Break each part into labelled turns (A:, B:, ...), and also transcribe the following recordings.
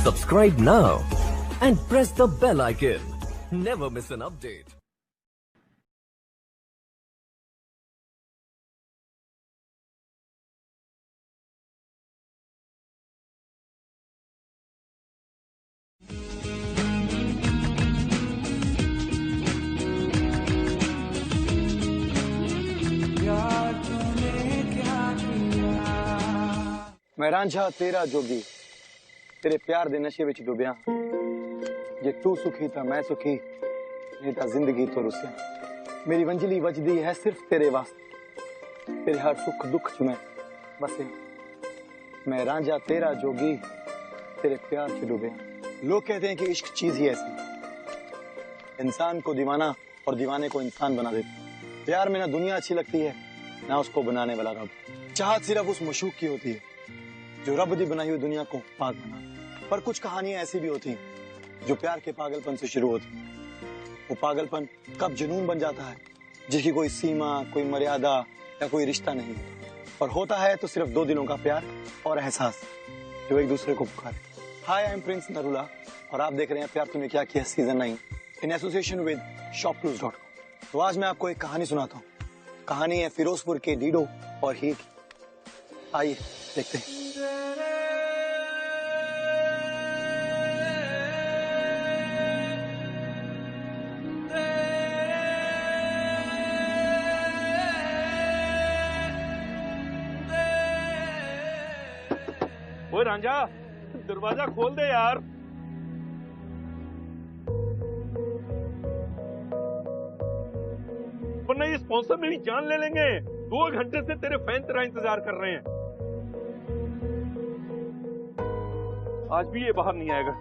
A: Subscribe now and press the bell icon. Never miss an update.
B: मैं रांझा तेरा जोगी तेरे प्यार दे नशे विच डुबिया जे तू सुखी था मैं सुखी नहीं था जिंदगी तो रुसिया मेरी वंजली वजदी है सिर्फ तेरे वास्ते तेरे हर सुख दुख च मैं बसे मैं रांझा तेरा जोगी तेरे प्यार च डुबिया। लोग कहते हैं कि इश्क चीज ही ऐसी इंसान को दीवाना और दीवाने को इंसान बना देती। प्यार में ना दुनिया अच्छी लगती है ना उसको बनाने वाला रब। चाहत सिर्फ उस मशूक की होती है जो रब दी बनाई हुई दुनिया को पाक बना। पर कुछ कहानियां ऐसी भी होती जो प्यार के पागलपन से शुरू होती। वो पागलपन कब जुनून बन जाता है जिसकी कोई सीमा कोई मर्यादा या कोई रिश्ता नहीं और होता है तो सिर्फ दो दिलों का प्यार और एहसास जो एक दूसरे को पुकारे। हाय आई एम प्रिंस नरूला और आप देख रहे हैं प्यार तूने क्या किया season 9 in association with shopclues.com। तो आज मैं आपको एक कहानी सुनाता हूँ। कहानी है फिरोजपुर के डीडो और हीर की। आइए देखते हैं।
C: ओए रांझा दरवाजा खोल दे यार। वरना ये स्पॉन्सर मेरी जान ले लेंगे। 2 घंटे से तेरे फैन तेरा इंतजार कर रहे हैं। आज भी ये बाहर नहीं आएगा।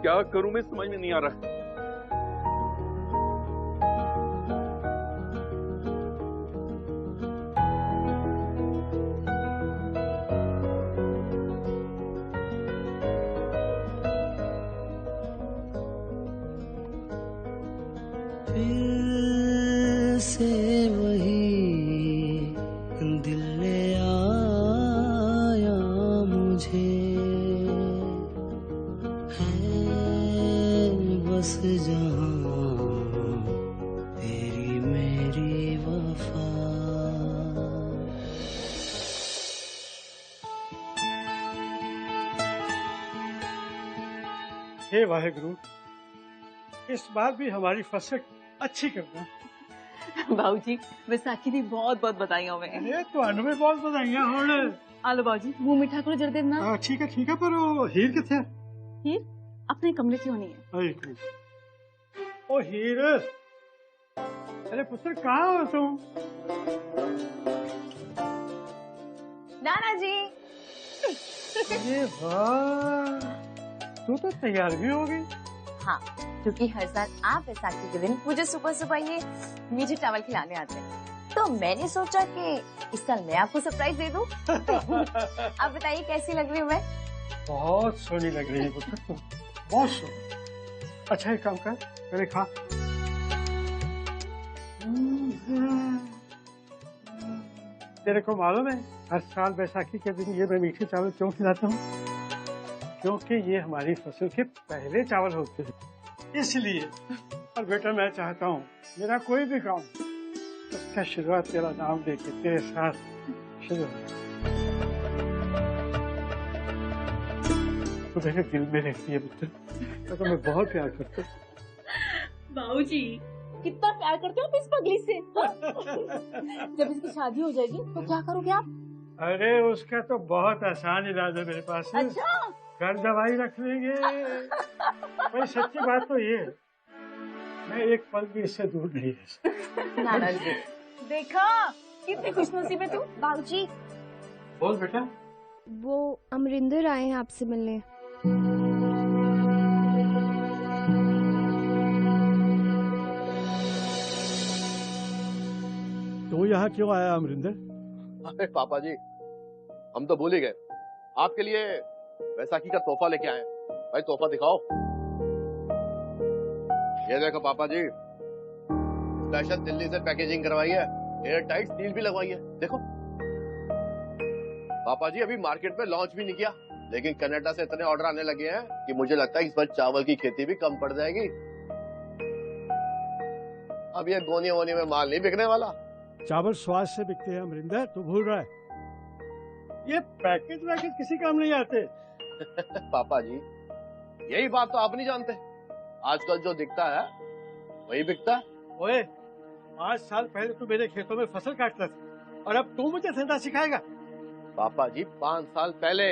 C: क्या करूं मैं समझ में नहीं आ रहा।
D: से वही दिल ले आया मुझे है बस जहां तेरी मेरी वफा।
E: हे वाहेगुरु, इस बार भी हमारी फसल अच्छी करना।
F: बाबूजी बैसाखी दी बहुत बहुत बधाइयां होवे।
E: अरे ਤੁਹਾਨੂੰ ਵੀ ਬਹੁਤ ਵਧਾਈਆਂ ਹੋਣ।
F: आलो बाबूजी मुंह मीठा करो जरा देर ना।
E: ठीक है पर वो हीर किथे है?
F: हीर अपने कमरे की होनी है।
E: ओ हीर, अरे पुत्र कहाँ हो तुम?
F: नाना जी।
E: ये वाह, तू तो तैयार भी हो गई।
F: हाँ, क्योंकि हर साल आप बैसाखी के दिन मुझे सुबह सुबह ये मीठे चावल खिलाने आते हैं, तो मैंने सोचा कि इस साल मैं आपको सरप्राइज दे दूं। आप बताइए कैसी लग रही हूँ मैं?
E: बहुत सोनी लग रही है पुत्र, बहुत सोनी। अच्छा एक काम कर, पहले खा। तेरे को मालूम है हर साल बैसाखी के दिन ये मैं मीठे चावल क्यों खिलाता हूँ? क्योंकि ये हमारी फसल के पहले चावल होते हैं, इसलिए। और बेटा मैं चाहता हूँ मेरा कोई भी काम उसका शुरुआत तेरा नाम देके तेरे साथ शुरू हो। तो मेरे दिल में रहती है पुत्र, तो मैं बहुत प्यार करता हूँ।
F: बाबूजी कितना प्यार करते हो आप इस पगली से? जब इसकी शादी हो जाएगी तो क्या करोगे आप?
E: अरे उसका तो बहुत आसान इलाज है मेरे पास।
F: अच्छा,
E: घर दवाई रख लेंगे। भाई सच्ची बात तो ये है, मैं एक पल भी इससे दूर नहीं रह सकता।
F: नाना जी देखा कितनी खुशनसीब है तू।
G: बाबूजी
E: बोल बेटा।
G: वो अमरिंदर आए हैं आपसे मिलने।
E: तू यहाँ क्यों आया अमरिंदर?
H: अरे पापा जी हम तो भूल ही गए, आपके लिए बैसाखी का तोहफा लेके आए। भाई तोहफा दिखाओ। ये देखो पापा जी, स्पेशल दिल्ली से पैकेजिंग करवाई है, एयर टाइट सील भी लगवाई है। देखो पापा जी, अभी मार्केट में लॉन्च भी नहीं किया, लेकिन कनाडा से इतने ऑर्डर आने लगे हैं कि मुझे लगता है इस बार चावल की खेती भी कम पड़ जाएगी। अब ये गोनी वोनी में माल नहीं बिकने वाला।
E: चावल स्वाद से बिकते हैं अमरिंदर, तू भूल रहा है। ये पैकेज वैकेज किसी काम नहीं आते।
H: पापा जी, यही बात तो आप नहीं जानते। आजकल जो दिखता है वही बिकता है।
E: ओए, 5 साल पहले तू मेरे खेतों में फसल काटता था और अब तू मुझे धंधा सिखाएगा।
H: पापा जी, 5 साल पहले,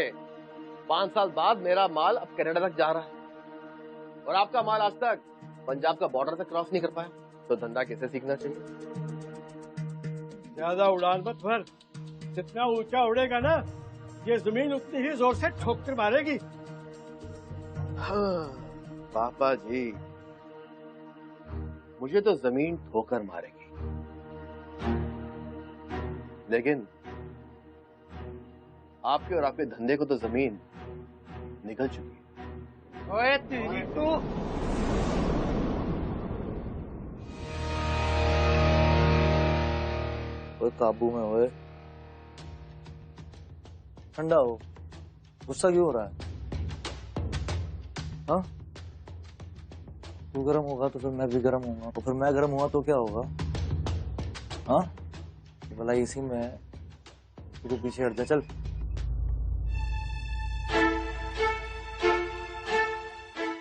H: 5 साल बाद मेरा माल अब कनाडा तक जा रहा है और आपका माल आज तक पंजाब का बॉर्डर तक क्रॉस नहीं कर पाया, तो धंधा कैसे सीखना चाहिए?
E: ज्यादा उड़ान मत भर। जितना ऊंचा उड़ेगा ना, ये जमीन उतनी ही जोर से ठोकर मारेगी।
H: हाँ, पापा जी, मुझे तो जमीन ठोकर मारेगी, लेकिन आपके और आपके धंधे को तो जमीन निकल चुकी है।
E: ओए तेरी तो
I: ओए काबू में ओए, ठंडा हो, गुस्सा क्यों हो रहा है? हाँ, तू गर्म होगा तो फिर मैं भी गर्म होऊंगा, तो फिर मैं गर्म हुआ तो क्या होगा? हाँ, भला इसी में तू तो पीछे हट जा, चल।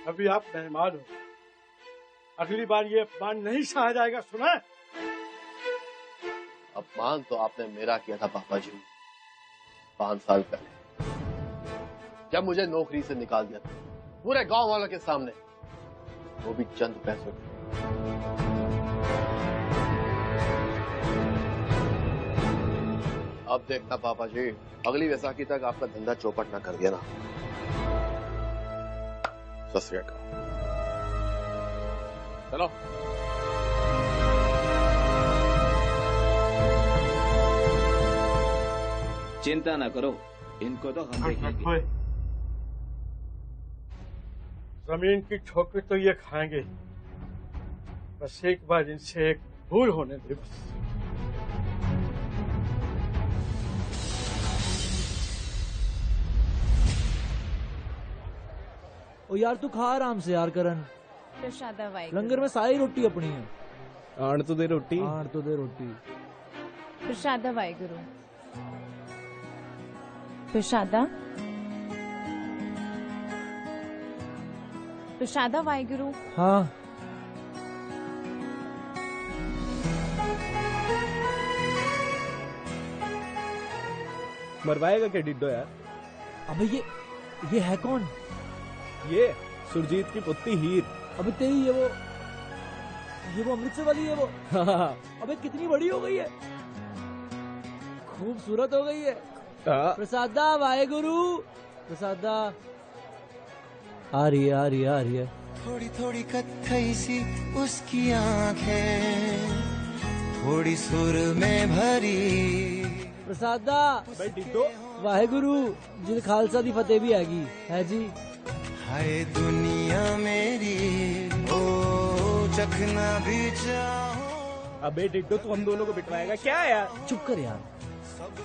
E: अभी आप मेहमान हो, अगली बार ये अपमान नहीं सहा जाएगा, सुना?
H: अपमान तो आपने मेरा किया था पापा जी 5 साल पहले, जब मुझे नौकरी से निकाल दिया था पूरे गांव वालों के सामने, वो भी चंद पैसों के। अब देखना पापा जी, अगली वैसाखी तक आपका धंधा चौपट ना कर दिया ना। सत श्री अकाल। चलो।
J: चिंता ना करो, इनको तो हम देखेंगे।
E: जमीन की ठोकर तो ये खाएंगे, बस एक बार इनसे एक भूल होने दे बस।
I: ओ यार तू खा आराम से यार करण,
F: प्रसादा वाई
I: लंगर में सारी रोटी अपनी है।
A: आड़ तो दे रोटी।
I: आड़ तो दे रोटी।
F: प्रसादा वाई गुरु। प्रसादा प्रसादा वाई गुरु।
I: हाँ,
A: मरवाएगा क्या डिड्डो यार?
I: अबे ये है कौन?
A: ये सुरजीत की पुत्री हीर।
I: अबे तेरी ये वो अमृतसर वाली है वो। अबे कितनी बड़ी हो गई है, खूबसूरत हो गई है। प्रसादा वाहेगुरु, प्रसादा आ रही है।
D: थोड़ी थोड़ी कत्थई सी उसकी आंखें, थोड़ी सुर में भरी।
I: प्रसादा
A: भाई डिड्डो
I: वाहेगुरु जी, खालसा दी फतेह भी हैगी है जी।
D: हाय दुनिया मेरी, ओ चखना भी चाहो।
A: अबे डिड्डो तू हम दोनों को बिठवाएगा क्या यार?
I: चुप कर यार,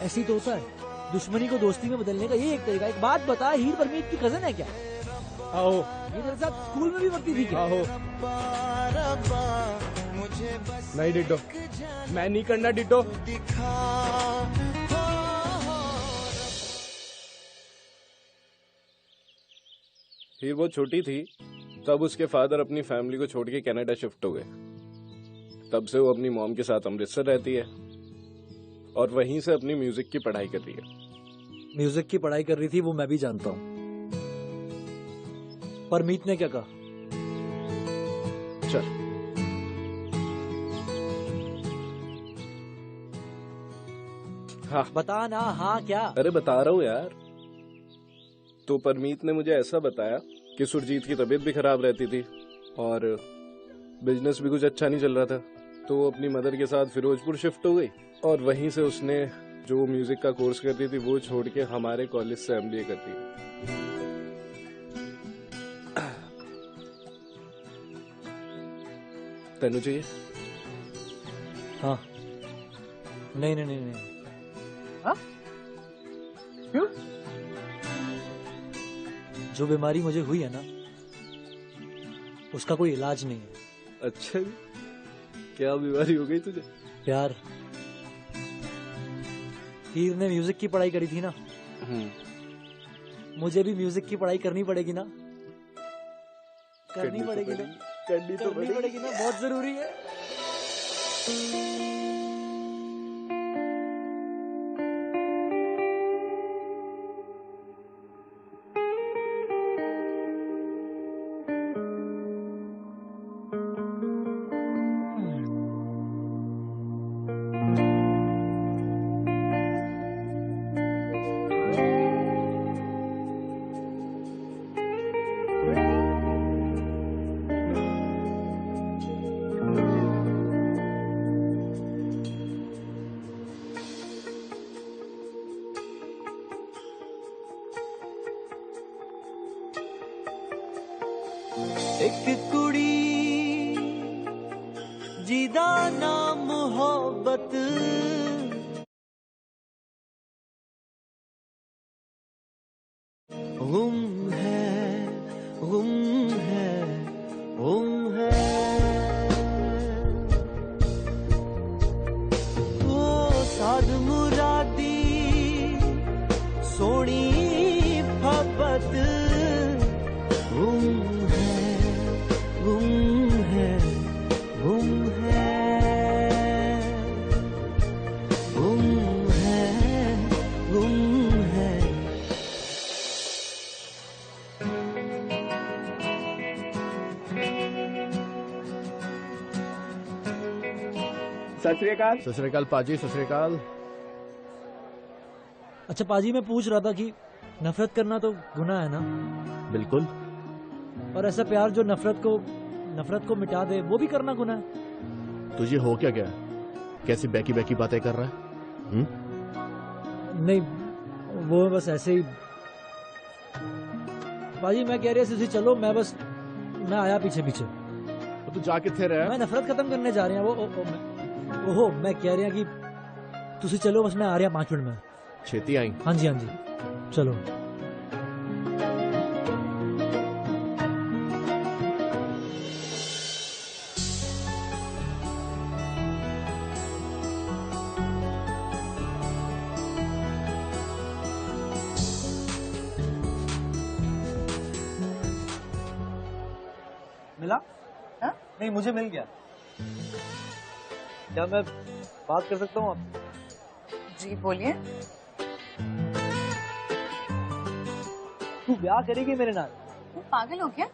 I: ऐसे ही तो होता है, दुश्मनी को दोस्ती में बदलने का ये एक तरीका। एक बात बता, हीर परमीत की कजन है क्या?
A: आओ,
I: ये तेरे साथ स्कूल में भी पढ़ती थी क्या?
A: आओ। नहीं डिड्डो, मैं नहीं करना डिड्डो। हीर वो छोटी थी तब उसके फादर अपनी फैमिली को छोड़ के कनाडा शिफ्ट हो गए। तब से वो अपनी मॉम के साथ अमृतसर रहती है और वहीं से अपनी म्यूजिक की पढ़ाई कर रही है।
I: म्यूजिक की पढ़ाई कर रही थी वो मैं भी जानता हूँ, परमीत ने क्या कहा?
A: चल हाँ
I: बता ना। हाँ क्या?
A: अरे बता रहा हूँ यार। तो परमीत ने मुझे ऐसा बताया कि सुरजीत की तबीयत भी खराब रहती थी और बिजनेस भी कुछ अच्छा नहीं चल रहा था, तो वो अपनी मदर के साथ फिरोजपुर शिफ्ट हो गई और वहीं से उसने जो म्यूजिक का कोर्स करती थी वो छोड़ के हमारे कॉलेज से MBA करती है। तेनू चाहिए?
I: हाँ। नहीं।
E: हाँ? क्यों?
I: जो बीमारी मुझे हुई है ना, उसका कोई इलाज नहीं है।
A: अच्छा जी, क्या बीमारी हो गई तुझे?
I: प्यार। हीर ने म्यूजिक की पढ़ाई करी थी ना, मुझे भी म्यूजिक की पढ़ाई करनी पड़ेगी ना। करनी पड़ेगी ना,
A: करनी तो
I: पड़ेगी ना, बहुत जरूरी है।
D: एक कुड़ी जिदा ना मोहब्बत गुम है, गुम है, गुम है। वो साध मुरादी सोनी मोहब्बत गुम है, गुम है, गुम है, गुम है, गुम है।
C: सत श्री अकाल।
H: सत श्री अकाल पाजी, सत श्री अकाल।
I: अच्छा पाजी, मैं पूछ रहा था कि नफरत करना तो गुनाह है ना?
H: बिल्कुल।
I: और ऐसा प्यार जो नफरत को मिटा दे, वो भी करना गुनाह है?
H: तुझे हो क्या गया? कैसी बैकी बैकी बातें कर रहा है?
I: नहीं, वो बस ऐसे ही। पाजी मैं कह रही चलो, मैं आया पीछे पीछे।
H: तो तू जाके थे रहा?
I: मैं नफरत खत्म करने जा रही हूँ। मैं कह रही हूँ कि तुसी चलो, बस मैं आ रहा 5 मिनट में।
H: छेती आई?
I: हाँ जी, हाँ जी, चलो। मिला?
F: हाँ?
I: नहीं, मुझे मिल गया। क्या मैं बात कर सकता हूँ आप?
F: जी बोलिए।
I: तू ब्याह करेगी मेरे नाल?
F: तू पागल हो क्या?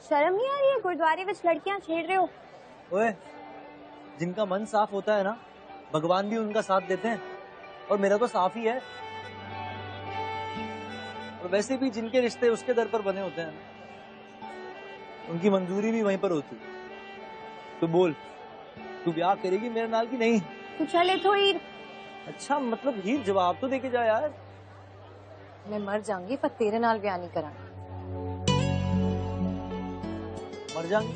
G: शर्म नहीं आ रही है? गुरुद्वारे में लड़कियां छेड़ रहे हो।
I: ओए, जिनका मन साफ होता है ना, भगवान भी उनका साथ देते हैं, और मेरा तो साफ ही है। और वैसे भी जिनके रिश्ते उसके दर पर बने होते हैं, उनकी मंजूरी भी वहीं पर होती है। तो बोल, तू ब्याह करेगी मेरे नाल की नहीं?
G: तू चले तो हीर।
I: अच्छा, मतलब हीर जवाब तो देके जा यार।
F: मैं मर जाऊंगी पर तेरे नाल ब्याह नहीं करा।
I: मर जाएंगी?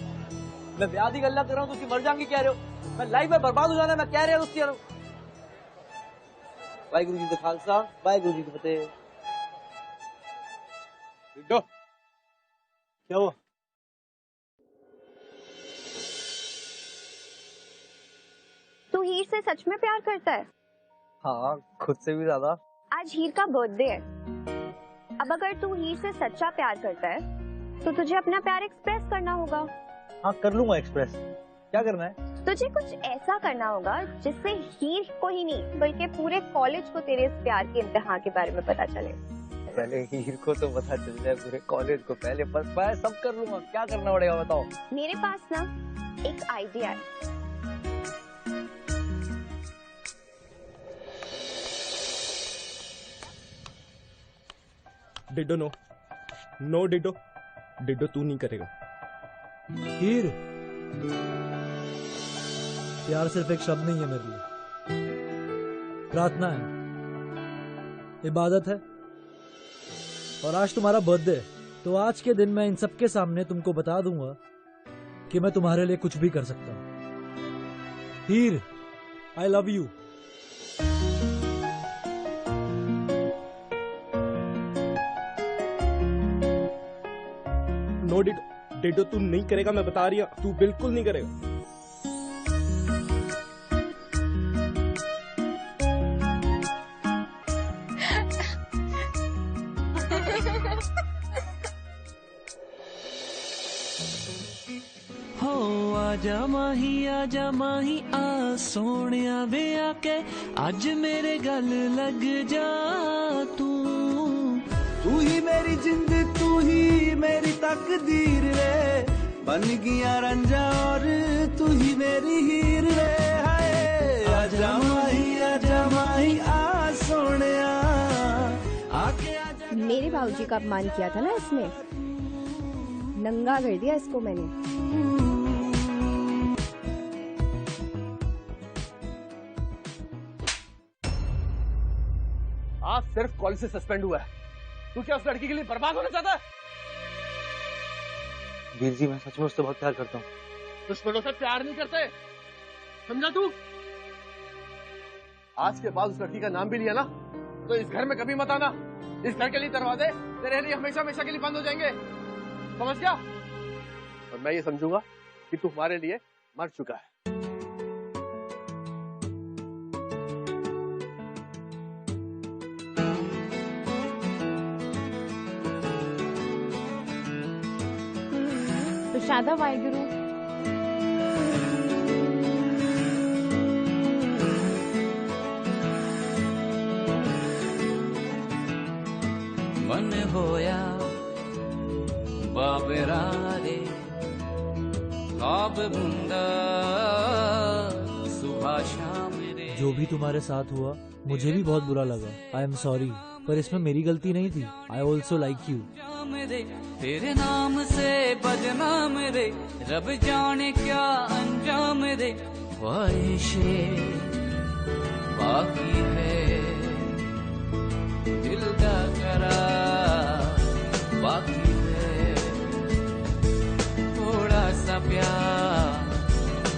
I: मैं ब्याह की गल्ला कर रहा हूँ, तुम मर जाएंगी कह रहे हो? मैं लाइफ में बर्बाद हो जाना मैं कह रहा हूँ उसकी। वाहिगुरु जी का खालसा, वाहिगुरु जी की फतेह। क्या हुआ?
G: तू हीर से सच में प्यार करता है?
I: हाँ, खुद से भी ज्यादा।
G: आज हीर का बर्थडे है। अब अगर तू हीर से सच्चा प्यार करता है तो तुझे अपना प्यार एक्सप्रेस करना होगा।
I: हाँ, कर लूंगा एक्सप्रेस। क्या करना है?
G: तुझे कुछ ऐसा करना होगा जिससे हीर को ही नहीं बल्कि पूरे कॉलेज को तेरे इस प्यार के इम्तिहान के बारे में पता चले।
I: पहले हीर को तो पता चल जाए, पूरे कॉलेज को पहले। बस मैं सब कर लूंगा। क्या करना पड़ेगा बताओ?
G: मेरे पास ना एक आइडिया है।
A: डिडो नो, नो डिडो, डिडो तू नहीं करेगा।
I: हीर, प्यार सिर्फ एक शब्द नहीं है मेरे लिए, प्रार्थना है, इबादत है। और आज तुम्हारा बर्थडे है, तो आज के दिन मैं इन सबके सामने तुमको बता दूंगा कि मैं तुम्हारे लिए कुछ भी कर सकता हूं। Heer, I love you.
A: No ditto. Ditto तू नहीं करेगा, मैं बता रही हूँ, तू बिल्कुल नहीं करेगा।
D: आजा माही आ सोनिया वे आके आज मेरे गल लग जा। तू ही मेरी जिंद, तू ही मेरी तकदीर रे, बन गया रंजा और तू ही मेरी हीर रे। हाय आजा माही आ सोनिया आके आजा।
G: मेरे बाबूजी का अपमान किया था ना इसने, नंगा कर दिया इसको मैंने।
H: आज सिर्फ कॉलेज से सस्पेंड हुआ है, तू क्या उस लड़की के लिए बर्बाद होना चाहता है?
B: वीर जी, मैं सच में उससे बहुत प्यार करता हूँ।
H: दुश्मनों से प्यार नहीं करते, समझा तू? आज के बाद उस लड़की का नाम भी लिया ना तो इस घर में कभी मत आना। इस घर के लिए दरवाजे तेरे लिए हमेशा हमेशा के लिए बंद हो जाएंगे, समझ गया? और मैं ये समझूंगा कि तू हमारे लिए मर चुका है।
F: प्रसादा वाहेगुरु।
D: मन होया बाबरा रे ख्वाब बुंदा सुबह शाम रे।
I: जो भी तुम्हारे साथ हुआ मुझे भी बहुत बुरा लगा। आई एम सॉरी, पर इसमें मेरी गलती नहीं थी। I also like you.
D: तेरे नाम से बदनाम रे, रब जाने क्या अंजाम रे। ख्वाहिशें बाकी है, दिल का करार बाकी है, थोड़ा सा प्यार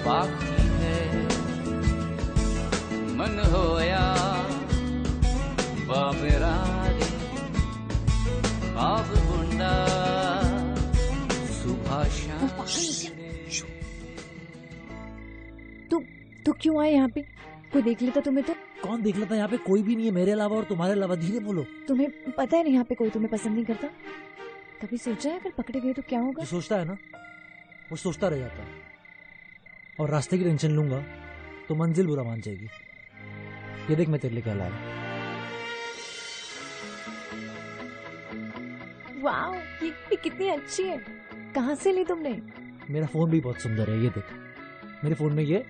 D: बाकी है। मन होया बाबरा रे ख्वाब बुंदा सुबह शाम।
F: तू क्यों आए यहाँ पे? कोई देख लेता तुम्हें तो?
I: कौन देख लेता? यहाँ पे कोई भी नहीं है मेरे अलावा और तुम्हारे अलावा। धीरे बोलो।
F: तुम्हें पता है ना यहाँ पे कोई तुम्हें पसंद नहीं करता? कभी सोचा है अगर पकड़े गए तो क्या होगा?
I: जो सोचता है ना वो सोचता रह जाता है, और रास्ते की टेंशन लूंगा तो मंजिल बुरा मान जाएगी। ये देख मैं तेरे लिए क्या लाया।
F: वाओ, ये कितनी अच्छी है। कहाँ से ली तुमने?
I: मेरा फोन भी बहुत सुंदर है। ये देख मेरे फोन में ये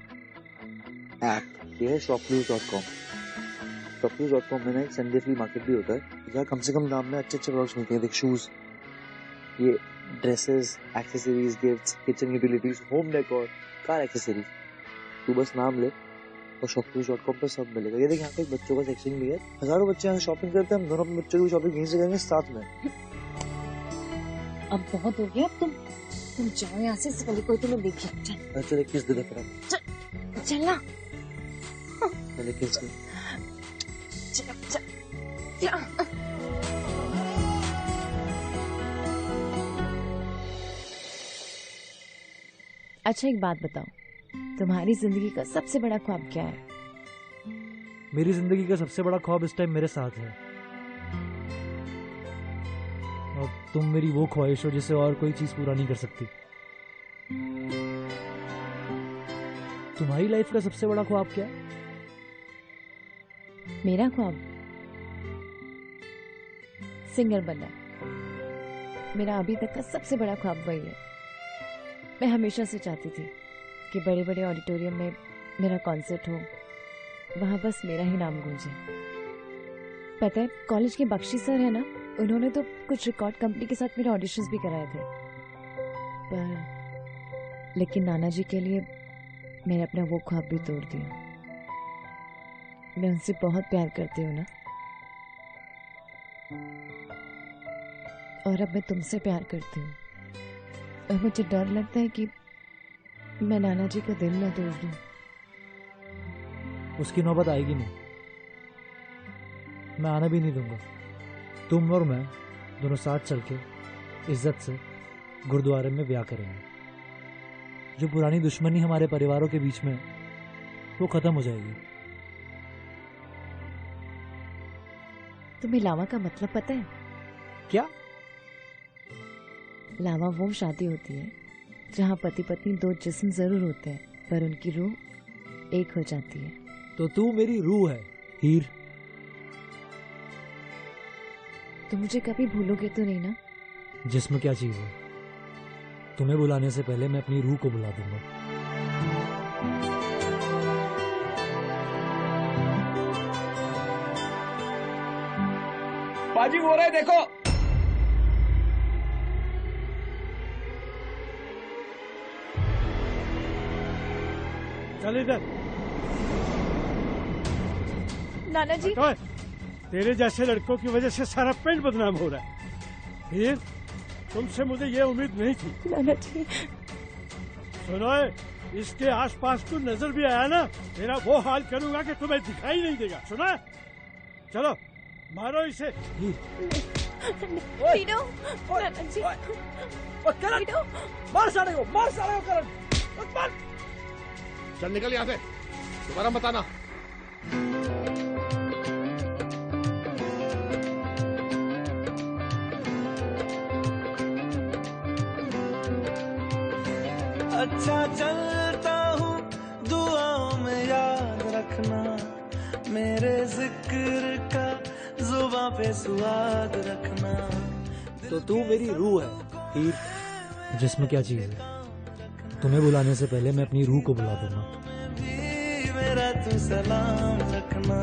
B: ऐप, ये है shopnews.com। shopnews.com में ना एक संडे फ्ली मार्केट भी होता है, जहाँ कम से कम दाम में अच्छे अच्छे प्रोडक्ट्स मिलते हैं। देख शूज, ये dresses, accessories, gifts, kitchen utilities, home decor, car accessories. तू बस नाम ले और shopnews.com पे सब मिलेगा। ये देख यहाँ पे एक बच्चों का सेक्शन भी है। हजारों बच्चे यहाँ शॉपिंग करते हैं, हम दोनों अपने बच्चों की शॉपिंग यहीं से करेंगे साथ में।
F: अब बहुत हो गया, तुम जाओ यहाँ से, इससे पहले कोई तुम्हें देखे। चल
B: चल एक किस दे दे फिर।
F: चल ना।
B: पहले किस दे।
F: चल। अच्छा एक बात बताओ, तुम्हारी जिंदगी का सबसे बड़ा ख्वाब क्या है?
I: मेरी जिंदगी का सबसे बड़ा ख्वाब इस टाइम मेरे साथ है, और तुम मेरी वो ख्वाहिश हो जिसे और कोई चीज पूरा नहीं कर सकती। तुम्हारी लाइफ का सबसे बड़ा ख्वाब क्या है?
F: मेरा ख्वाब सिंगर बनना। मेरा अभी तक का सबसे बड़ा ख्वाब वही है। मैं हमेशा से चाहती थी कि बड़े बड़े ऑडिटोरियम में मेरा कॉन्सर्ट हो, वहां बस मेरा ही नाम गूंजे। पता है, कॉलेज के बख्शी सर है ना, उन्होंने तो कुछ रिकॉर्ड कंपनी के साथ मेरे ऑडिशंस भी कराए थे, पर लेकिन नाना जी के लिए मैंने अपना वो ख्वाब भी तोड़ दिया। मैं उनसे बहुत प्यार करती हूँ ना, और अब मैं तुमसे प्यार करती हूँ, और मुझे डर लगता है कि मैं नाना जी का दिल न तोड़ दूं।
I: उसकी नौबत आएगी नहीं, मैं आने भी नहीं दूंगा। तुम और मैं दोनों साथ चल के इज्जत से गुरुद्वारे में ब्याह करेंगे। जो पुरानी दुश्मनी हमारे परिवारों के बीच में है, वो खत्म हो जाएगी।
F: तुम्हें लावा का मतलब पता है?
I: क्या?
F: लावा वो शादी होती है जहाँ पति पत्नी दो जिस्म जरूर होते हैं पर उनकी रूह एक हो जाती है।
I: तो तू मेरी रूह है हीर।
F: तुम मुझे कभी भूलोगे तो नहीं ना?
I: जिस्म क्या चीज है? तुम्हें बुलाने से पहले मैं अपनी रूह को बुला दूंगा।
J: बाजी हो रहा है देखो।
E: चल इधर।
F: नाना जी,
E: ओए, तेरे जैसे लड़कों की वजह से सारा पिंड बदनाम हो रहा है। हीर, तुमसे मुझे ये उम्मीद नहीं थी।
F: नाना जी।
E: सुनो, इसके आसपास तू नजर भी आया ना, मेरा वो हाल करूंगा कि तुम्हें दिखाई नहीं देगा। सुना? चलो मारो इसे।
F: टीडो, नाना जी। टीडो,
I: मार साले को, मार साले को करण, मार।
H: चल निकल यहाँ से, दोबारा मत आना।
D: अच्छा चलता हूँ, दुआओं में याद रखना, मेरे जिक्र का जुबां पे स्वाद रखना।
I: तो तू मेरी रूह है हीर। जिस्म क्या चीज है? तुम्हें बुलाने से पहले मैं अपनी रूह को बुला दूंगा।
D: मेरा तू सलाम रखना,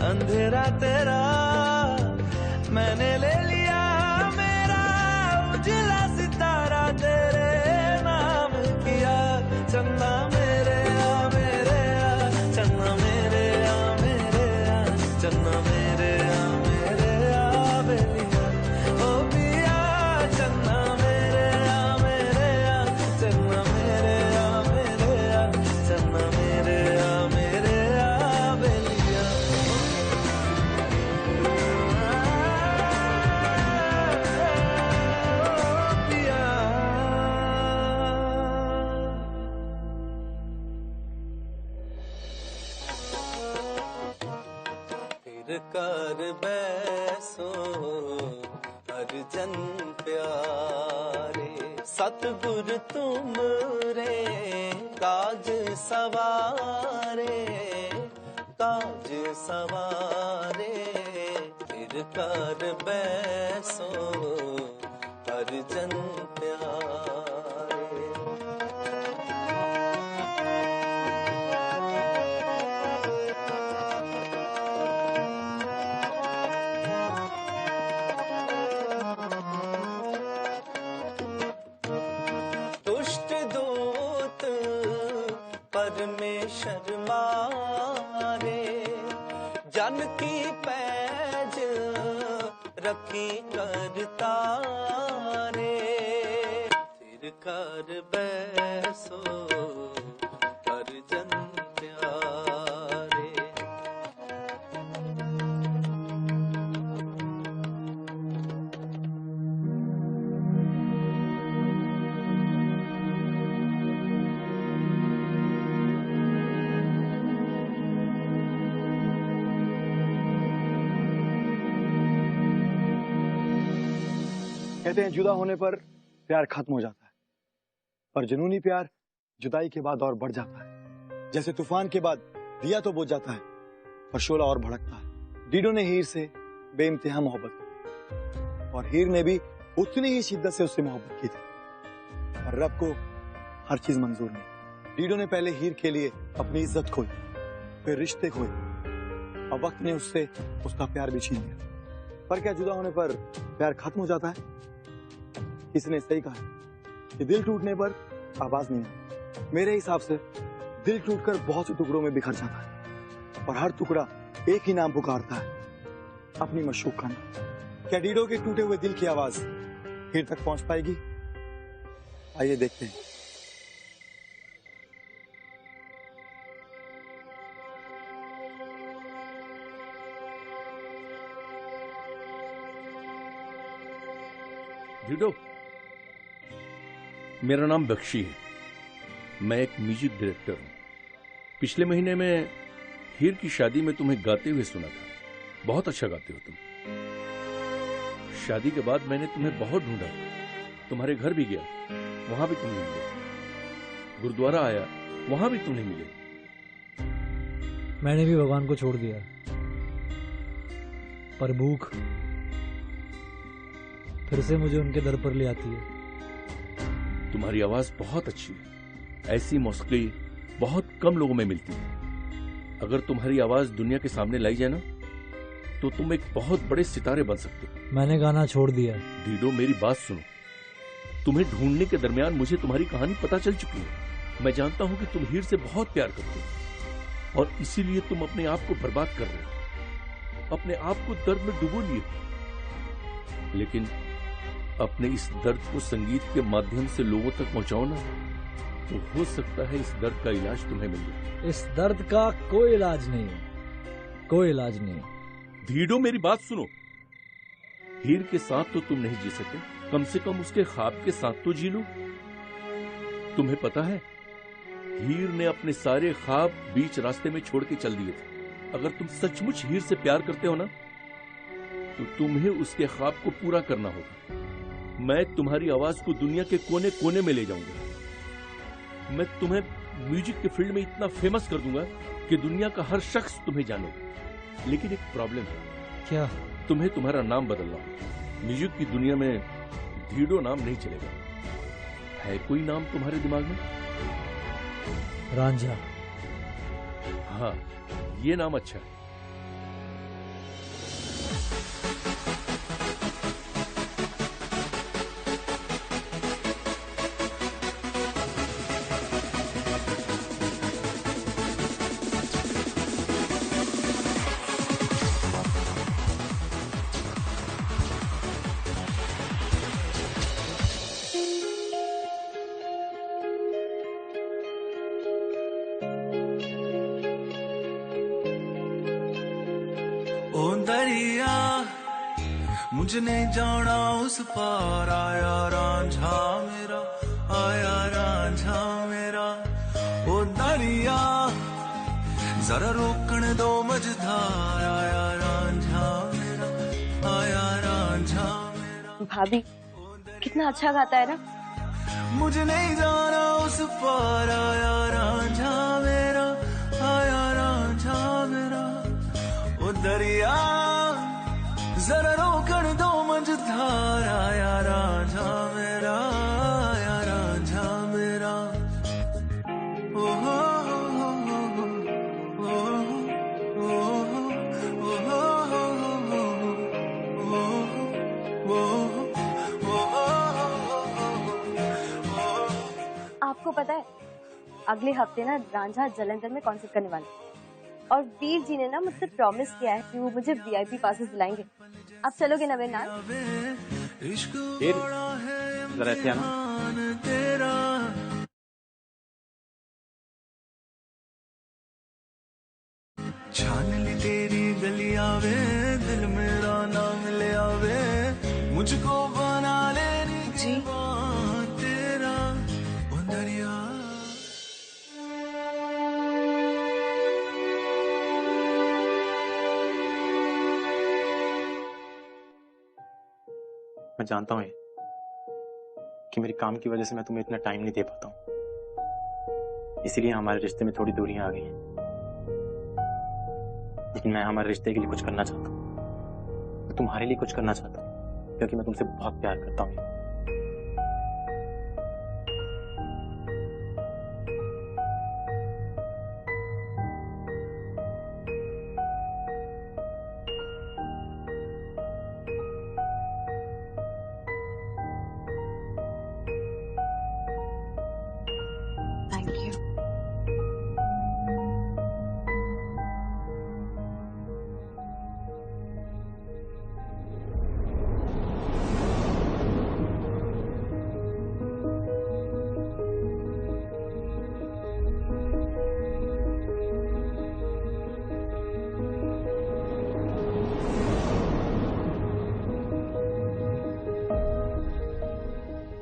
D: अंधेरा तेरा मैंने ले लिया, मेरा उजला सितारा तेरे नाम किया। चन्ना मेरे आ, मेरे आ, चन्ना मेरे आ, मेरे आ, चन्ना मेरे आ, मेरे आ, बेलिया ओ पिया। चन्ना मेरे आ, मेरे आ, चन्ना मेरे आ, मेरे आ, चन्ना मेरे आ, मेरे आ, बेलिया पिया। फिर कर बैसो अर्जन प्यारे, सतगुर तुम रे काज सवारे, काज सवारे। फिर कर बैसो अर्जन प्यारे। दुष्ट दूत परमेश्वर मारे, जन की पैज रखी करता रे। फिर कर बैसो अर्जन प्यारे।
B: कहते हैं जुदा होने पर प्यार खत्म हो जाता है, पर जुनूनी प्यार जुदाई के बाद और बढ़ जाता है। जैसे तूफान के बाद दिया तो बुझ जाता है, पर शोला और भड़कता है। डीडो ने हीर से बेइंतहा मोहब्बत की और हीर ने भी उतनी ही शिद्दत से उससे मोहब्बत की थी, पर रब को हर चीज मंजूर नहीं। डीडो ने पहले हीर के लिए अपनी इज्जत खोई, फिर रिश्ते खोए, और वक्त ने उससे उसका प्यार भी छीन लिया। पर क्या जुदा होने पर प्यार खत्म हो जाता है? किसने सही कहा कि दिल टूटने पर आवाज नहीं आती। मेरे हिसाब से दिल टूटकर बहुत से टुकड़ों में बिखर जाता है, और हर टुकड़ा एक ही नाम पुकारता है, अपनी मशूक का नाम। क्या डीडो के टूटे हुए दिल की आवाज हीर तक पहुंच पाएगी? आइए देखते हैं।
K: ढीडो, मेरा नाम बख्शी है। मैं एक म्यूजिक डायरेक्टर हूं। पिछले महीने में हीर की शादी में तुम्हें गाते हुए सुना था। बहुत अच्छा गाते हो तुम। शादी के बाद मैंने तुम्हें बहुत ढूंढा, तुम्हारे घर भी गया, वहां भी तुम नहीं मिले। गुरुद्वारा आया, वहां भी तुम नहीं मिले।
I: मैंने भी भगवान को छोड़ दिया, पर भूख फिर से मुझे उनके दर पर ले आती है।
K: तुम्हारी आवाज बहुत अच्छी है। ऐसी मौसीकी बहुत कम लोगों में मिलती है। अगर तुम्हारी आवाज दुनिया के सामने लाई जाए ना, तो तुम एक बहुत बड़े सितारे बन सकते हो।
I: मैंने गाना छोड़ दिया।
K: ढीडो, मेरी बात सुनो। तुम्हें ढूंढने के दरमियान मुझे तुम्हारी कहानी पता चल चुकी है। मैं जानता हूं कि तुम हीर से बहुत प्यार करते हो और इसीलिए तुम अपने आप को बर्बाद कर रहे हो, अपने आप को दर्द में डुबो लिए। लेकिन अपने इस दर्द को संगीत के माध्यम से लोगों तक पहुंचाओ ना, तो हो सकता है इस दर्द का इलाज तुम्हें मिल जाए।
I: इस दर्द का कोई इलाज नहीं है, कोई इलाज नहीं।
K: ढीडो, मेरी बात सुनो। हीर के साथ तो तुम नहीं जी सकते, कम से कम उसके ख्वाब के साथ तो जी लो। तुम्हें पता है, हीर ने अपने सारे ख्वाब बीच रास्ते में छोड़ के चल दिए थे। अगर तुम सचमुच हीर से प्यार करते हो ना, तो तुम्हें उसके ख्वाब को पूरा करना होगा। मैं तुम्हारी आवाज को दुनिया के कोने कोने में ले जाऊंगा। मैं तुम्हें म्यूजिक के फील्ड में इतना फेमस कर दूंगा कि दुनिया का हर शख्स तुम्हें जानेगा। लेकिन एक प्रॉब्लम है।
I: क्या?
K: तुम्हें तुम्हारा नाम बदलना होगा। म्यूजिक की दुनिया में ढीडो नाम नहीं चलेगा। है कोई नाम तुम्हारे दिमाग में?
I: रांझा।
K: हाँ, ये नाम अच्छा है।
D: ओ दरिया मुझे नहीं जाना उस पार, आया रांझा मेरा, आया रांझा मेरा। ओ दरिया जरा रोकन दो मझधार, आया रांझा मेरा, आया रांझा मेरा।
F: भाभी कितना अच्छा गाता है ना।
D: मुझे नहीं जाना उस पार, आया रांझा मेरा, आया रांझा मेरा। ओ दरिया जरा रोकन दो मझधार, आया रांझा मेरा, आया रांझा मेरा। ओ हो हो हो हो, ओ हो हो हो।
F: आपको पता है, अगले हफ्ते ना रांझा जलंधर में कॉन्सर्ट करने वाला है और वीर जी ने ना मुझसे प्रॉमिस किया है कि वो मुझे वीआईपी पासेस दिलाएंगे। आप चलोगे ना मेरे नाम?
J: जरा ऐसे आना।
D: छान ली तेरी गलियां वे, दिल मेरा ना मिले आवे, मुझको बना लेनी जी तेरा। ओ दरिया
L: मैं जानता हूँ कि मेरे काम की वजह से मैं तुम्हें इतना टाइम नहीं दे पाता हूँ, इसीलिए हमारे रिश्ते में थोड़ी दूरियां आ गई हैं। लेकिन मैं हमारे रिश्ते के लिए कुछ करना चाहता हूँ, मैं तुम्हारे लिए कुछ करना चाहता हूँ, क्योंकि मैं तुमसे बहुत प्यार करता हूँ।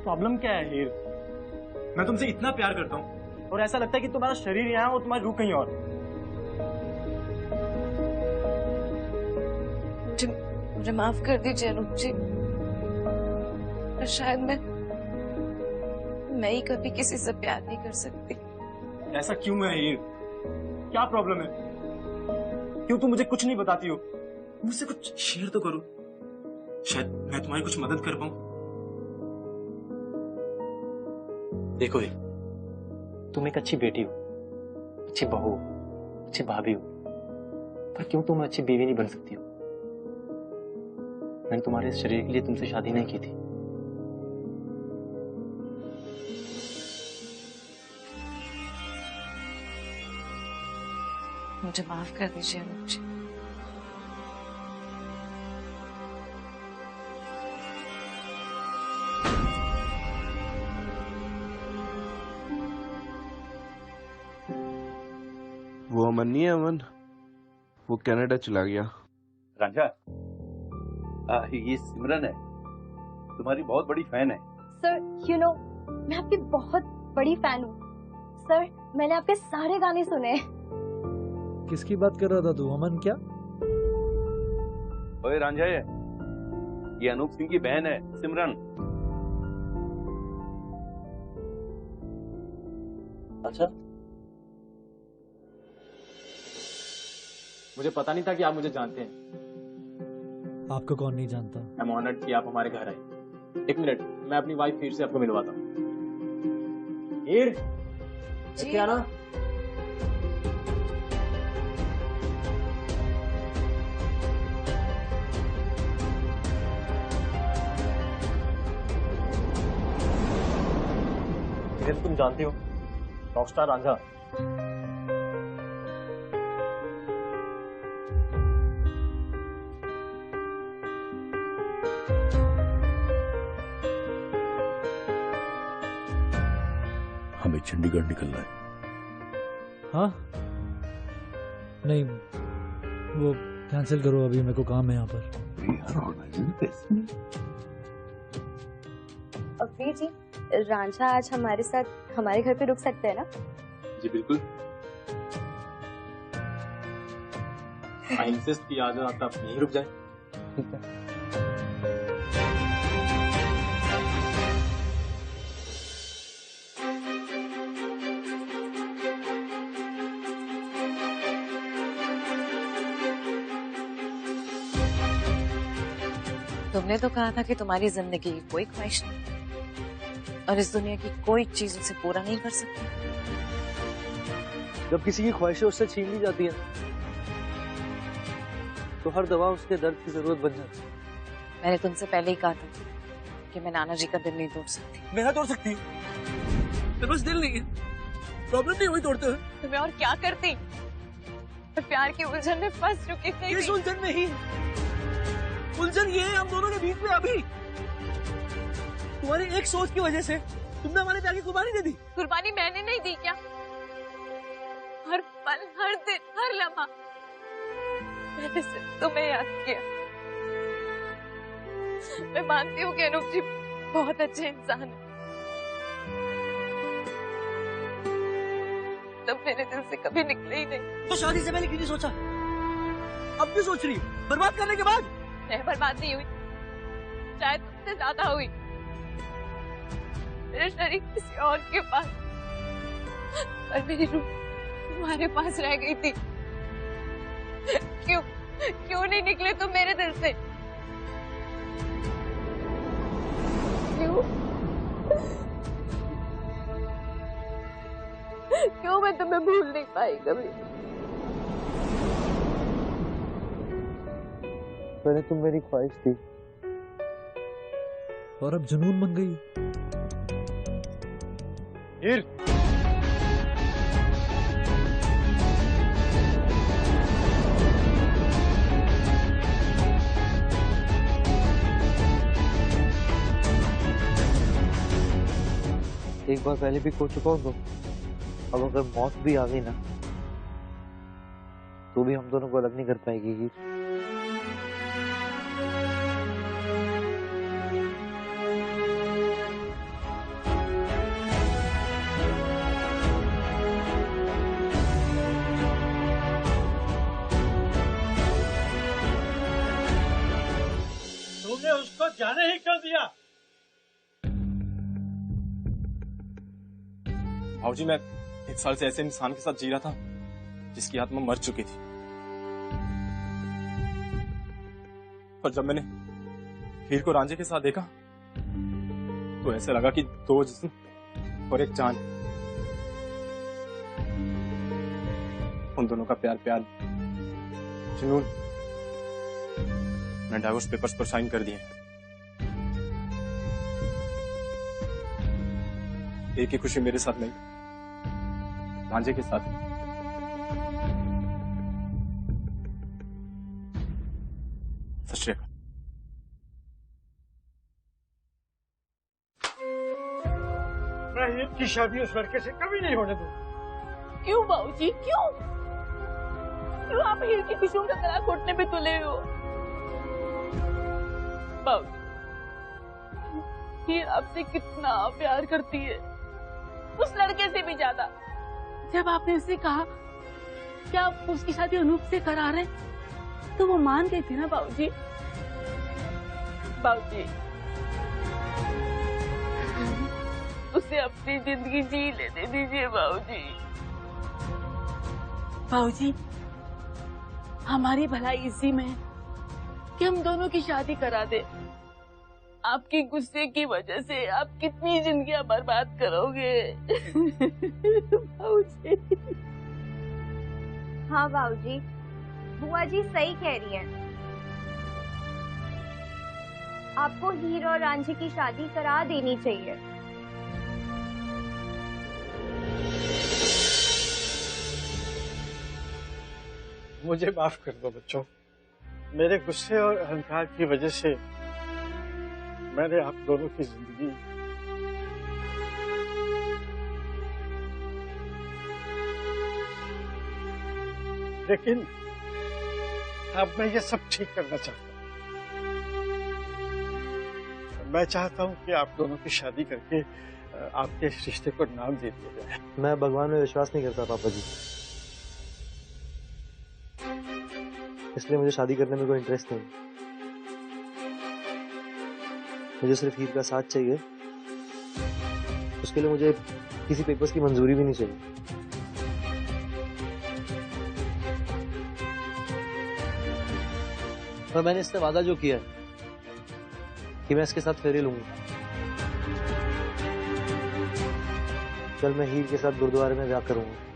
L: प्रॉब्लम क्या है हीर? मैं तुमसे इतना प्यार करता हूँ और ऐसा लगता है कि तुम्हारा शरीर यहाँ है और तुम्हारी रूह कहीं और।
F: मुझे माफ कर दीजिए अनूप जी, शायद मैं ही कभी किसी से प्यार नहीं कर सकती।
L: ऐसा क्यों है हीर? क्या प्रॉब्लम है? क्यों तुम मुझे कुछ नहीं बताती हो? मुझसे कुछ शेयर तो करो, शायद मैं तुम्हारी कुछ मदद कर पाऊं। देखो हीर, तुम एक अच्छी बेटी हो, अच्छी बहू हो, अच्छी भाभी हो, पर क्यों तुम अच्छी बीवी नहीं बन सकती हो? मैंने तुम्हारे इस शरीर के लिए तुमसे शादी नहीं की थी।
F: मुझे माफ कर दीजिए अनूप जी।
A: वो अमन नहीं है, अमन वो कनाडा चला गया।
C: रांझा, ये सिमरन है, तुम्हारी बहुत बड़ी फैन है।
G: सर मैं आपकी बहुत बड़ी फैन हूँ। सर मैंने आपके सारे गाने सुने।
I: किसकी बात कर रहा था तू? अमन क्या?
C: ओए रांझा, ये अनूप सिंह की बहन है सिमरन।
L: अच्छा, मुझे पता नहीं था कि आप मुझे जानते हैं।
I: आपको कौन नहीं जानता?
L: आई एम ऑनर्ड कि आप हमारे घर आए। एक मिनट, मैं अपनी वाइफ हीर से आपको मिलवाता हूँ। हीर, क्या ना? तुम जानती हो रॉकस्टार रांझा।
K: हमें चंडीगढ़ निकलना है।
I: हाँ नहीं, वो कैंसिल करो, अभी मेरे को काम है यहाँ पर।
G: वीर जी, रांझा आज हमारे साथ हमारे घर पे रुक सकते हैं ना?
L: जी बिल्कुल। आई इंसिस्ट कि आज रात आप यहीं रुक जाएं। ठीक है।
F: तुमने तो कहा था कि तुम्हारी जिंदगी की कोई ख्वाहिश नहीं और इस दुनिया की कोई चीज उसे पूरा नहीं कर सकती।
M: जब किसी की ख्वाहिशें उससे छीन ली जाती हैं तो हर दवा उसके दर्द की जरूरत बन जाती है।
F: मैंने तुमसे पहले ही कहा था कि मैं नाना जी का दिल नहीं तोड़ सकती।
M: मेरा तोड़ सकती हूँ, मेरे पास दिल नहीं है, प्रॉब्लम नहीं हुई तोड़ते हुए।
F: तो मैं और क्या करती? मैं प्यार की उलझन में फंस चुकी थी।
M: इस उलझन नहीं, उलझन ये है हम दोनों के बीच में। अभी तुम्हारी एक सोच की वजह से तुमने हमारे प्यार की कुर्बानी दे दी।
F: कुर्बानी मैंने नहीं दी क्या? हर पल, हर दिन, हर लम्हा मैंने सिर्फ तुम्हें याद किया। मैं मानती हूँ कि अनूप जी बहुत अच्छे इंसान है, तब मेरे दिल से कभी निकले ही नहीं।
M: तो शादी से पहले क्यों नहीं सोचा? अब भी सोच रही हो? बर्बाद करने के बाद?
F: मैं बर्बाद नहीं हुई, शायद तुमसे ज्यादा हुई। मेरा शरीर किसी और के पास, पर मेरी रूह तुम्हारे पास रह गई थी। क्यों नहीं निकले तुम मेरे दिल से? क्यों मैं तुम्हें भूल नहीं पाई कभी?
M: पहले तुम मेरी ख्वाहिश थी
I: और अब जुनून बन गई।
L: हीर,
M: एक बार पहले भी खो चुका हूँ तो अब अगर मौत भी आ गई ना तो भी हम दोनों को अलग नहीं कर पाएगी हीर।
E: कर दिया।
L: भाऊजी, मैं 1 साल से ऐसे इंसान के साथ जी रहा था जिसकी आत्मा मर चुकी थी, और जब मैंने हीर को रांझे के साथ देखा तो ऐसे लगा कि 2 जिस्म और 1 जान। उन दोनों का प्यार जुनून, मैंने डाइवोर्स पेपर्स पर साइन कर दिए। एक ही खुशी मेरे साथ नहीं, रांझे के साथ। सत श्री अकाल।
E: मैं हीर की शादी उस लड़के से कभी नहीं होने दूंगा।
N: क्यों बाबूजी, क्यों क्यों आप हीर की खुशियों का गला घोटने पे तुले हो? बाबूजी, हीर आपसे कितना प्यार करती है, उस लड़के से भी ज्यादा। जब आपने उससे कहा कि आप उसकी शादी अनूप से करा रहे, तो वो मान गई थी ना बाबूजी। बाबूजी, उसे अपनी जिंदगी जी लेने दीजिए बाबूजी। बाबूजी, हमारी भलाई इसी में है कि हम दोनों की शादी करा दे। आपके गुस्से की वजह से आप कितनी जिंदगियां बर्बाद करोगे। बाबूजी।
G: हाँ बाबूजी, बुआ जी सही कह रही हैं। आपको हीर और रांझे की शादी करा देनी चाहिए।
E: मुझे माफ कर दो बच्चों, मेरे गुस्से और अहंकार की वजह से मैंने आप दोनों की जिंदगी लेकिन अब मैं ये सब ठीक करना चाहता हूँ। मैं चाहता हूँ कि आप दोनों की शादी करके आपके इस रिश्ते को नाम दे दिया जाए।
I: मैं भगवान में विश्वास नहीं करता पापा जी, इसलिए मुझे शादी करने में कोई इंटरेस्ट नहीं। मुझे सिर्फ हीर का साथ चाहिए, उसके लिए मुझे किसी पेपर्स की मंजूरी भी नहीं चाहिए। और मैंने इससे वादा जो किया है कि मैं इसके साथ फेरे लूंगा। कल मैं हीर के साथ गुरुद्वारे में ब्याह करूंगा।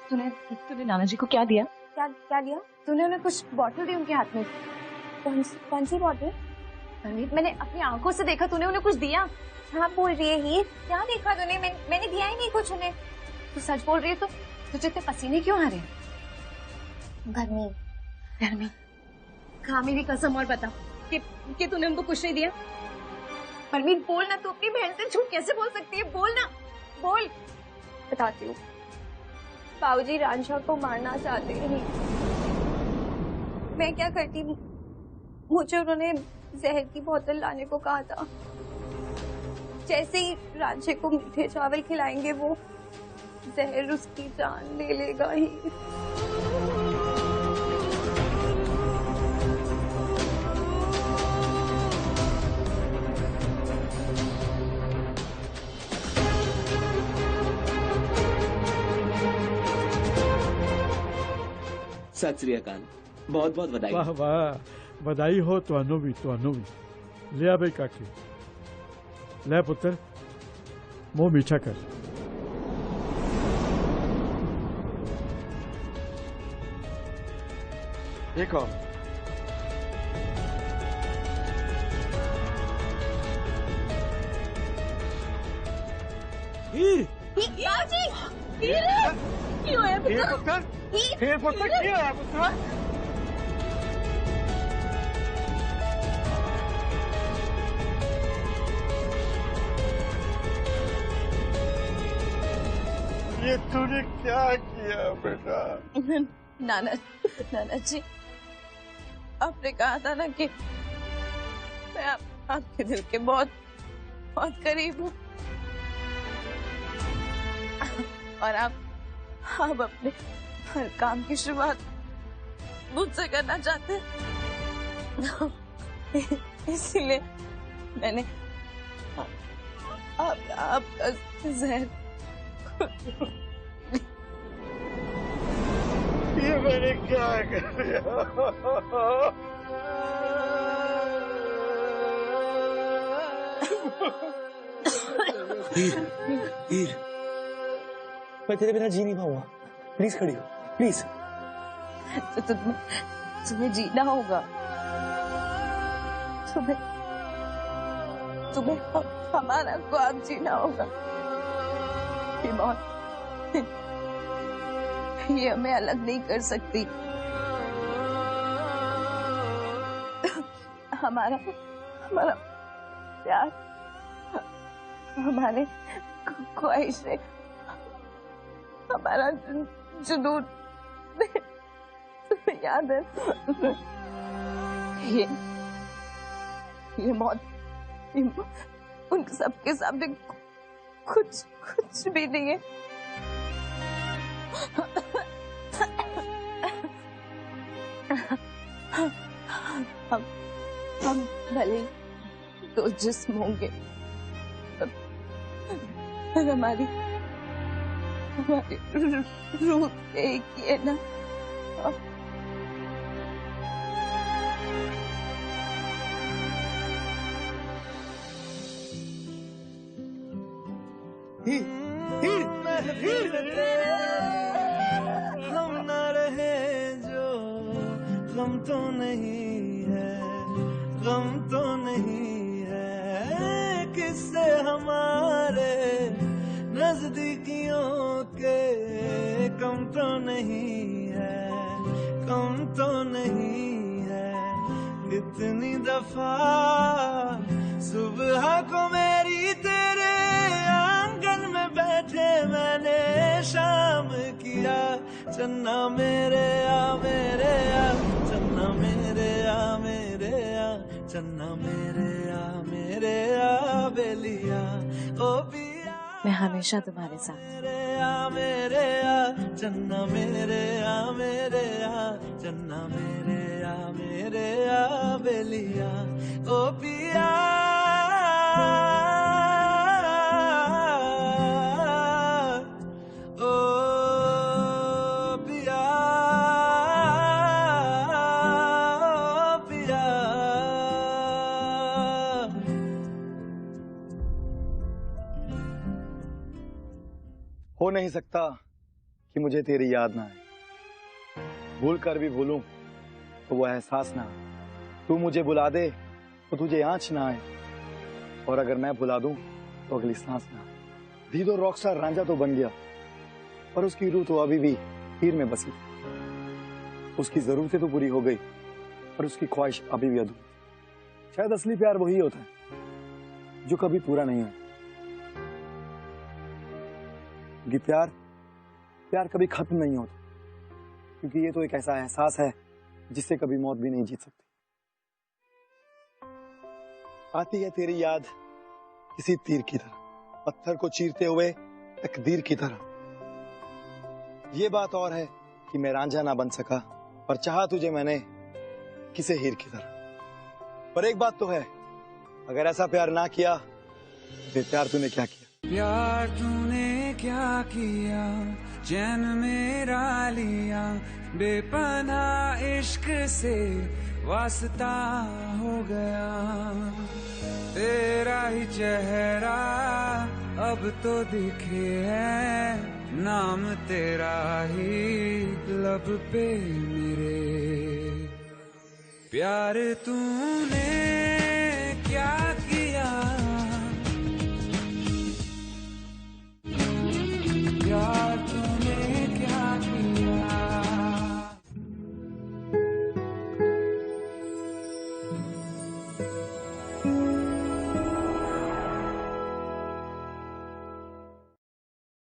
F: तूने नाना जी को क्या दिया?
G: क्या दिया?
F: तूने उन्हें कुछ बॉटल दी उनके हाथ में।
G: कौन सी बॉटल?
F: मैंने अपनी आंखों से देखा, तूने उन्हें कुछ दिया।
G: क्या बोल रही है हीर? क्या देखा तूने? मैंने दिया ही नहीं कुछ उन्हें।
F: तू सच बोल रही है? तो तुझे इतने पसीने क्यों आ रहे हैं?
G: गर्मी।
F: खा मेरी कसम और बता कि तूने उनको कुछ नहीं दिया। परमीन बोल ना, तू अपनी बहन से झूठ कैसे बोल सकती है? बोल ना, बोल।
G: बताती हूँ। बाबूजी रांझा को मारना चाहते हैं। मैं क्या करती, मुझे उन्होंने जहर की बोतल लाने को कहा था। जैसे ही रांझे को मीठे चावल खिलाएंगे वो जहर उसकी जान ले लेगा ही।
J: सत श्री अकाल, बहुत बहुत बधाई।
E: वाह वाह, बधाई हो तो अनुवी ले आ भाई काकी, ले पुत्र मुंह मीठा कर। देखो
I: हीर
N: बाबूजी, हीर क्यों है पुत्र?
E: हीर पुत्र क्यों है पुत्र? ये तूने क्या किया बेटा?
N: नाना जी, आपने कहा था ना कि मैं आपके दिल के बहुत बहुत करीब हूँ और आप अपने हर काम की शुरुआत मुझसे करना चाहते हैं, इसीलिए मैंने आपका जहर
E: ये मैंने क्या कर दिया?
L: हीर, मैं तेरे बिना जी नहीं पाऊंगा। प्लीज खड़ी हो, प्लीज।
N: तो तुम्हें जीना होगा, तुम्हें हमारा ख्वाब जीना होगा। ये मौत ये हमें अलग नहीं कर सकती। हमारा प्यार, हमारे ख्वाहिशें, हमारा जुनून, तुम्हें याद है? ये मौत उन सबके सामने कुछ भी नहीं है। हम भले दो जिस्म होंगे, पर हमारी रूह एक ही है ना।
D: हम न रहे जो गम तो नहीं है, गम तो नहीं है, किससे हमारे नजदीकियों के कम तो नहीं है, कम तो नहीं है। कितनी दफा सुबह को मेरी तेरे आंगन में बैठे मैंने शाम किया, चन्ना मेरे आ मेरे आ, चन्ना मेरे आ मेरे आ, चन्ना मेरे आ मेरे आ बेलिया ओ पिया।
N: मैं हमेशा तुम्हारे साथ।
D: मेरे आ चन्ना मेरे आ मेरे आ, चन्ना मेरे आ बेलिया ओ पिया।
B: हो नहीं सकता कि मुझे तेरी याद ना आए, भूल कर भी भूलूं तो वो एहसास ना आए। तू मुझे बुला दे तो तुझे आँच ना आए, और अगर मैं बुला दूं तो अगली सांस ना आए। धीदो रॉकस्टार रांझा तो बन गया, पर उसकी रूह तो अभी भी हीर में बसी। उसकी जरूरतें तो पूरी हो गई, पर उसकी ख्वाहिश अभी भी अधूरी। शायद असली प्यार वही होता है जो कभी पूरा नहीं है, क्योंकि प्यार कभी खत्म नहीं होता, क्योंकि ये तो एक ऐसा एहसास है जिससे कभी मौत भी नहीं जीत सकती। आती है तेरी याद किसी तीर की तरह, पत्थर को चीरते हुए तकदीर की तरह। ये बात और है कि मैं रांझा ना बन सका, और चाहा तुझे मैंने किसे हीर की तरह। पर एक बात तो है, अगर ऐसा प्यार ना किया तो प्यार तूने क्या किया?
D: प्यार तूने क्या किया, चैन मेरा लिया, बेपनाह इश्क से वास्ता हो गया। तेरा ही चेहरा अब तो दिखे है, नाम तेरा ही लब पे मेरे। प्यार तूने